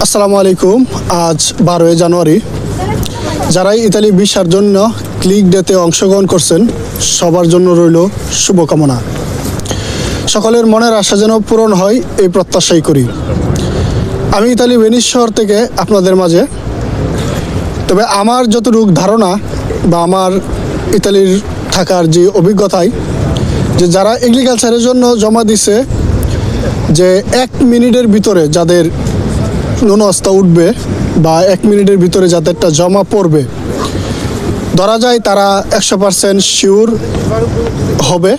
আসসালামু আলাইকুম। আজ 12 জানুয়ারি। যারাই ইতালি ভিসার জন্য ক্লিক ডেতে অংশগ্রহণ করছেন সবার জন্য রইল শুভকামনা। সকলের মনের আশা যেন পূরণ হয় এই প্রত্যাশাই করি। আমি ইতালি ভেনিস শহর থেকে আপনাদের মাঝে, তবে আমার যতটুকু ধারণা বা আমার ইতালির থাকার যে অভিজ্ঞতায়, যে যারা এগ্রিকালচারের জন্য জমা দিছে, যে 1 মিনিটের ভিতরে যাদের নুনস্তা উঠবে বা 1 মিনিটের ভিতরে যাদেরটা জমা পড়বে, ধরা যায় তারা 100% শিওর হবে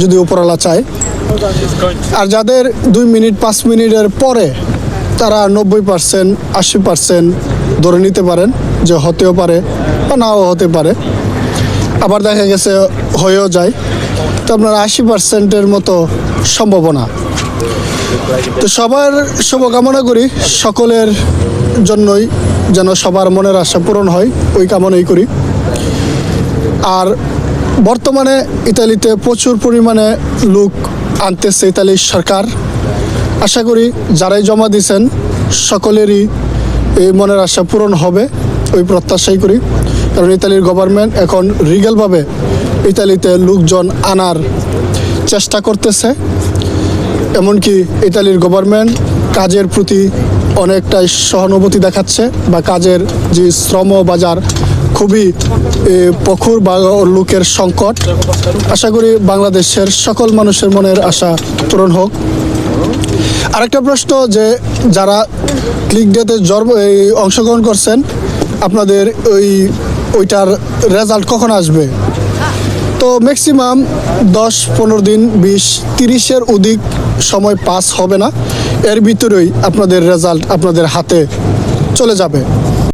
যদি উপরওয়ালা চায়। আর যাদের 2 মিনিট 5 মিনিটের পরে তারা 90% 80% ধরে নিতে পারেন যে হতেও পারে বা নাও হতে পারে। আবার দেখা গেছে হয়েও যায়, তো আপনার 80%-এর মতো সম্ভাবনা। তো সবার শুভকামনা করি, সকলের জন্যই যেন সবার মনের আশা পূরণ হয়, ওই কামনাই করি। আর বর্তমানে ইতালিতে প্রচুর পরিমাণে লোক আনতেছে ইতালির সরকার। আশা করি যারাই জমা দিয়েছেন সকলেরই এই মনের আশা পূরণ হবে, ওই প্রত্যাশাই করি। কারণ ইতালির গভর্নমেন্ট এখন লিগ্যালভাবে ইতালিতে লোকজন আনার চেষ্টা করতেছে। এমনকি ইতালির গভর্নমেন্ট কাজের প্রতি অনেকটাই সহানুভূতি দেখাচ্ছে, বা কাজের যে শ্রম বাজার খুবই প্রখর বা লোকের সংকট। আশা করি বাংলাদেশের সকল মানুষের মনের আশা পূরণ হোক। আরেকটা প্রশ্ন, যে যারা ক্লিক ডেতে অংশগ্রহণ করছেন, আপনাদের ওইটার রেজাল্ট কখন আসবে? তো ম্যাক্সিমাম 10-15 দিন, 20-30-এর অধিক সময় পাস হবে না, এর ভিতরেই আপনাদের রেজাল্ট আপনাদের হাতে চলে যাবে।